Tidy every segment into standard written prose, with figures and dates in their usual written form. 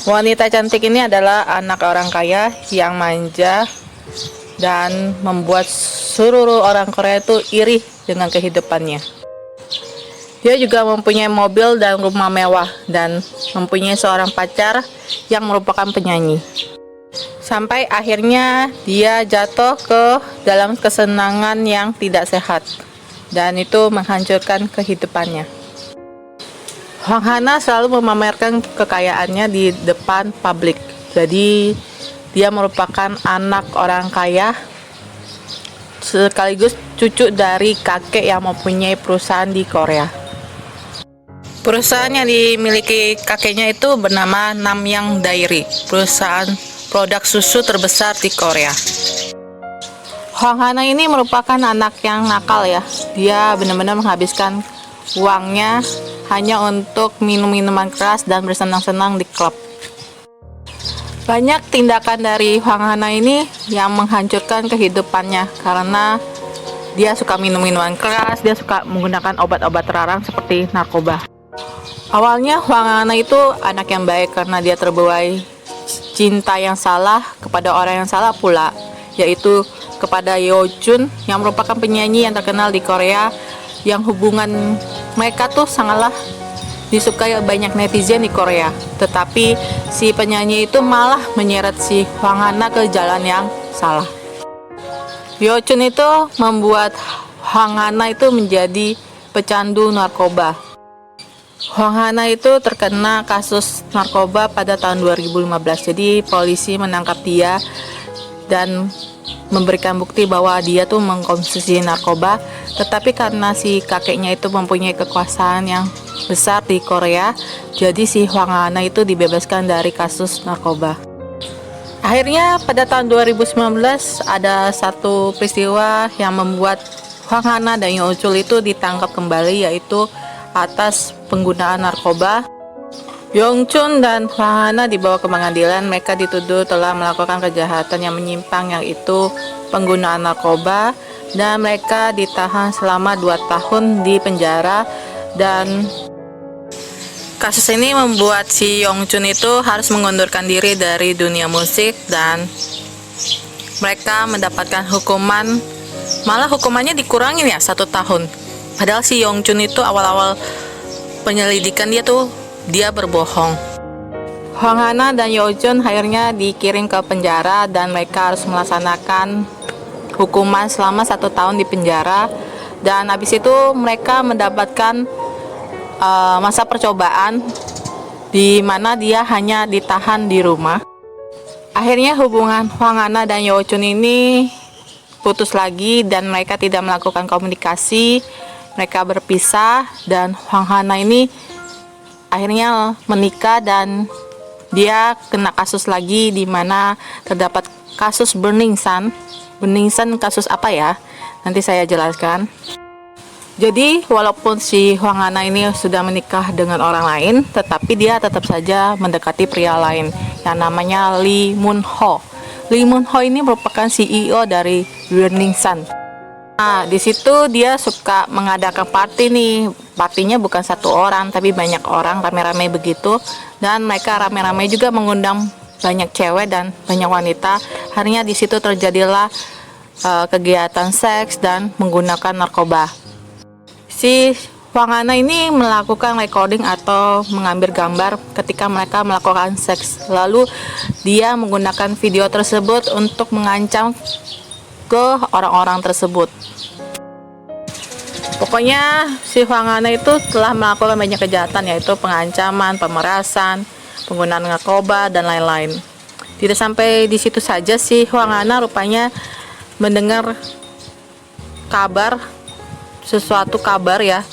Wanita cantik ini adalah anak orang kaya yang manja dan membuat seluruh orang Korea itu iri dengan kehidupannya. Dia juga mempunyai mobil dan rumah mewah dan mempunyai seorang pacar yang merupakan penyanyi. Sampai akhirnya dia jatuh ke dalam kesenangan yang tidak sehat dan itu menghancurkan kehidupannya. Hwang Hana selalu memamerkan kekayaannya di depan publik. Jadi dia merupakan anak orang kaya sekaligus cucu dari kakek yang mempunyai perusahaan di Korea. Perusahaan yang dimiliki kakeknya itu bernama Namyang Dairy, perusahaan produk susu terbesar di Korea. Hwang Hana ini merupakan anak yang nakal ya. Dia benar-benar menghabiskan uangnya hanya untuk minum minuman keras dan bersenang-senang di klub. Banyak tindakan dari Hwang Hana ini yang menghancurkan kehidupannya karena dia suka minum minuman keras, dia suka menggunakan obat-obat terlarang seperti narkoba. Awalnya Hwang Hana itu anak yang baik karena dia terbuai cinta yang salah kepada orang yang salah pula, yaitu kepada Yeo Jun yang merupakan penyanyi yang terkenal di Korea, yang hubungan mereka tuh sangatlah disukai banyak netizen di Korea. Tetapi si penyanyi itu malah menyeret si Hwang Hana ke jalan yang salah. Yeo Jun itu membuat Hwang Hana itu menjadi pecandu narkoba. Hwang Hana itu terkena kasus narkoba pada tahun 2015. Jadi polisi menangkap dia dan memberikan bukti bahwa dia tuh mengkonsumsi narkoba. Tetapi karena si kakeknya itu mempunyai kekuasaan yang besar di Korea, jadi si Hwang Hana itu dibebaskan dari kasus narkoba. Akhirnya pada tahun 2019 ada satu peristiwa yang membuat Hwang Hana dan Yeo Jun itu ditangkap kembali, yaitu atas penggunaan narkoba. Yong Chun dan Hwang Hana dibawa ke pengadilan. Mereka dituduh telah melakukan kejahatan yang menyimpang, yaitu penggunaan narkoba, dan mereka ditahan selama 2 tahun di penjara. Dan kasus ini membuat si Yong Chun itu harus mengundurkan diri dari dunia musik dan mereka mendapatkan hukuman, malah hukumannya dikurangin ya 1 tahun. Padahal si Yong Chun itu awal-awal penyelidikan dia berbohong. Hwang Hana dan Yeo Jun akhirnya dikirim ke penjara dan mereka harus melaksanakan hukuman selama 1 tahun di penjara. Dan habis itu mereka mendapatkan masa percobaan di mana dia hanya ditahan di rumah. Akhirnya hubungan Hwang Hana dan Yeo Jun ini putus lagi dan mereka tidak melakukan komunikasi. Mereka berpisah dan Hwang Hana ini akhirnya menikah dan dia kena kasus lagi di mana terdapat kasus Burning Sun. Burning Sun kasus apa ya? Nanti saya jelaskan. Jadi walaupun si Hwang Hana ini sudah menikah dengan orang lain, tetapi dia tetap saja mendekati pria lain yang namanya Lee Moon Ho. Lee Moon Ho ini merupakan CEO dari Burning Sun. Nah, di situ dia suka mengadakan party nih. Partinya bukan 1 orang, tapi banyak orang, rame-rame begitu. Dan mereka rame-rame juga mengundang banyak cewek dan banyak wanita. Akhirnya di situ terjadilah kegiatan seks dan menggunakan narkoba. Si Hwang Hana ini melakukan recording atau mengambil gambar ketika mereka melakukan seks. Lalu dia menggunakan video tersebut untuk mengancam ke orang-orang tersebut. Pokoknya si Hwang Hana itu telah melakukan banyak kejahatan, yaitu pengancaman, pemerasan, penggunaan narkoba, dan lain-lain. Tidak sampai di situ saja, si Hwang Hana rupanya mendengar sesuatu kabar ya.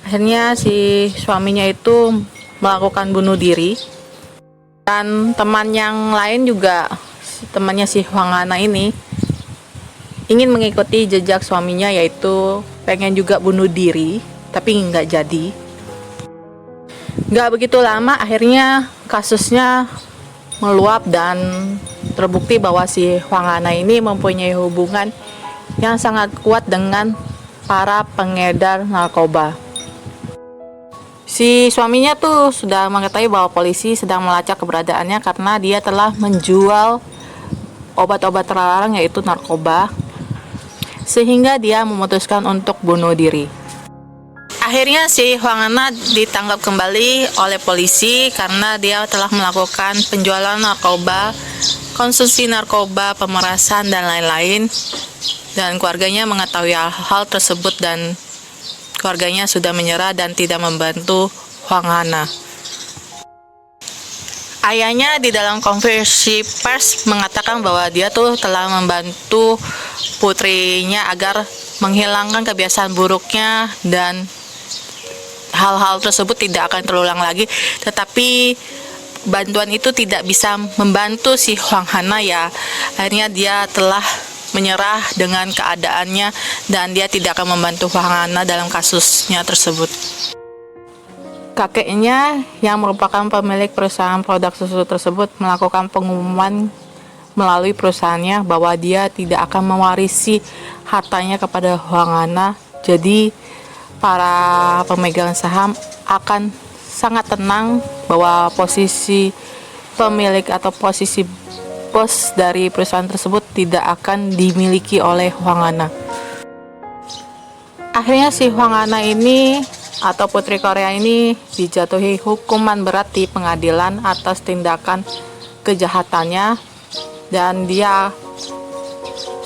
Akhirnya si suaminya itu melakukan bunuh diri. Dan teman yang lain juga, temannya si Hwang Hana ini ingin mengikuti jejak suaminya, yaitu pengen juga bunuh diri, tapi nggak jadi. Nggak begitu lama, akhirnya kasusnya meluap dan terbukti bahwa si Hwang Hana ini mempunyai hubungan yang sangat kuat dengan para pengedar narkoba. Si suaminya tuh sudah mengetahui bahwa polisi sedang melacak keberadaannya karena dia telah menjual obat-obat terlarang yaitu narkoba, sehingga dia memutuskan untuk bunuh diri. Akhirnya si Huang Ana ditangkap kembali oleh polisi karena dia telah melakukan penjualan narkoba, konsumsi narkoba, pemerasan, dan lain-lain. Dan keluarganya mengetahui hal tersebut dan keluarganya sudah menyerah dan tidak membantu Huang Ana. Ayahnya di dalam konferensi pers mengatakan bahwa dia tuh telah membantu putrinya agar menghilangkan kebiasaan buruknya dan hal-hal tersebut tidak akan terulang lagi. Tetapi bantuan itu tidak bisa membantu si Huang Ana ya. Akhirnya dia telah menyerah dengan keadaannya dan dia tidak akan membantu Huang Ana dalam kasusnya tersebut. Kakeknya yang merupakan pemilik perusahaan produk susu tersebut melakukan pengumuman melalui perusahaannya bahwa dia tidak akan mewarisi hartanya kepada Huang Ana. Jadi para pemegang saham akan sangat tenang bahwa posisi pemilik atau posisi bos dari perusahaan tersebut tidak akan dimiliki oleh Huang Ana. Akhirnya si Huang Ana ini atau putri Korea ini dijatuhi hukuman berat di pengadilan atas tindakan kejahatannya, dan dia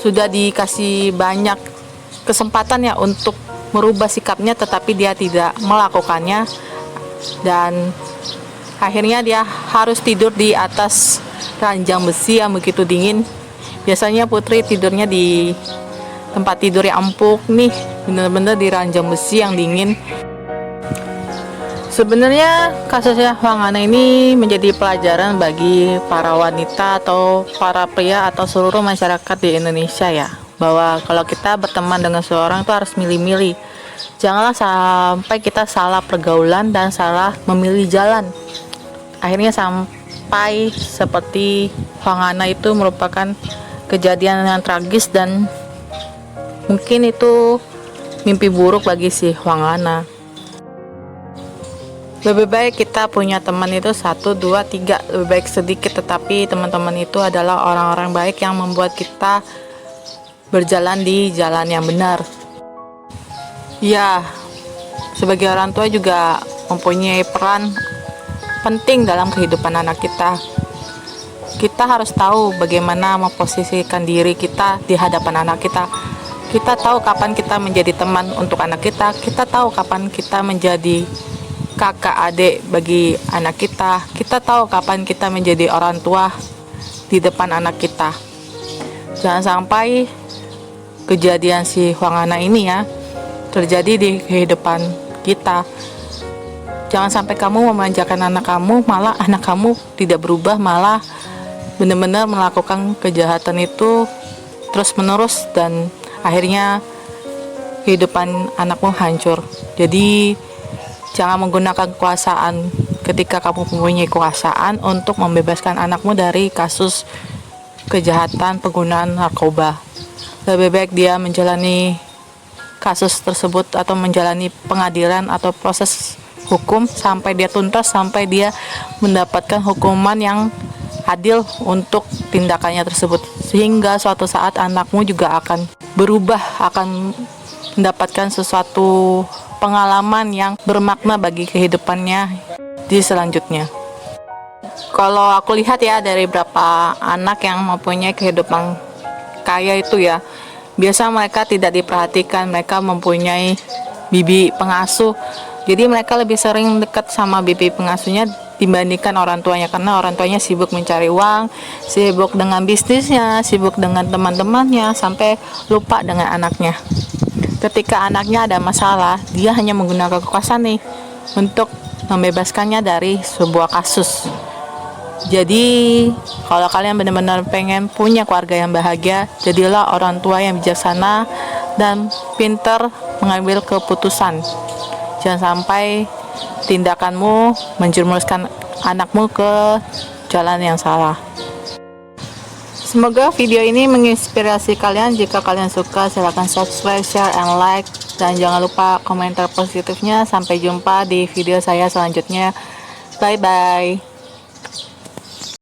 sudah dikasih banyak kesempatan ya untuk merubah sikapnya, tetapi dia tidak melakukannya, dan akhirnya dia harus tidur di atas ranjang besi yang begitu dingin. Biasanya putri tidurnya di tempat tidur yang empuk nih, bener-bener di ranjang besi yang dingin. Sebenarnya kasusnya Huang Ana ini menjadi pelajaran bagi para wanita atau para pria atau seluruh masyarakat di Indonesia ya, bahwa kalau kita berteman dengan seseorang itu harus milih-milih. Janganlah sampai kita salah pergaulan dan salah memilih jalan. Akhirnya sampai seperti Huang Ana itu merupakan kejadian yang tragis dan mungkin itu mimpi buruk bagi si Huang Ana. Lebih baik kita punya teman itu 1, 2, 3, lebih baik sedikit, tetapi teman-teman itu adalah orang-orang baik yang membuat kita berjalan di jalan yang benar. Ya, sebagai orang tua juga mempunyai peran penting dalam kehidupan anak kita. Kita harus tahu bagaimana memposisikan diri kita di hadapan anak kita. Kita tahu kapan kita menjadi teman untuk anak kita. Kita tahu kapan kita menjadi kakak adik bagi anak kita. Kita tahu kapan kita menjadi orang tua di depan anak kita. Jangan sampai kejadian si Huang Ana ini ya terjadi di kehidupan kita. Jangan sampai kamu memanjakan anak kamu, malah anak kamu tidak berubah, malah benar-benar melakukan kejahatan itu terus menerus dan akhirnya kehidupan anakmu hancur. Jadi jangan menggunakan kekuasaan ketika kamu mempunyai kekuasaan untuk membebaskan anakmu dari kasus kejahatan penggunaan narkoba. Lebih baik dia menjalani kasus tersebut atau menjalani pengadilan atau proses hukum sampai dia tuntas, sampai dia mendapatkan hukuman yang adil untuk tindakannya tersebut, sehingga suatu saat anakmu juga akan berubah, akan mendapatkan sesuatu pengalaman yang bermakna bagi kehidupannya di selanjutnya. Kalau aku lihat ya dari beberapa anak yang mempunyai kehidupan kaya itu ya, biasa mereka tidak diperhatikan, mereka mempunyai bibi pengasuh. Jadi mereka lebih sering dekat sama bibi pengasuhnya dibandingkan orang tuanya, karena orang tuanya sibuk mencari uang, sibuk dengan bisnisnya, sibuk dengan teman-temannya, sampai lupa dengan anaknya. Ketika anaknya ada masalah, dia hanya menggunakan kekuasaan nih untuk membebaskannya dari sebuah kasus. Jadi kalau kalian benar-benar pengen punya keluarga yang bahagia, jadilah orang tua yang bijaksana dan pintar mengambil keputusan. Jangan sampai tindakanmu menjerumuskan anakmu ke jalan yang salah. Semoga video ini menginspirasi kalian. Jika kalian suka, silakan subscribe, share, and like. Dan jangan lupa komentar positifnya. Sampai jumpa di video saya selanjutnya. Bye bye.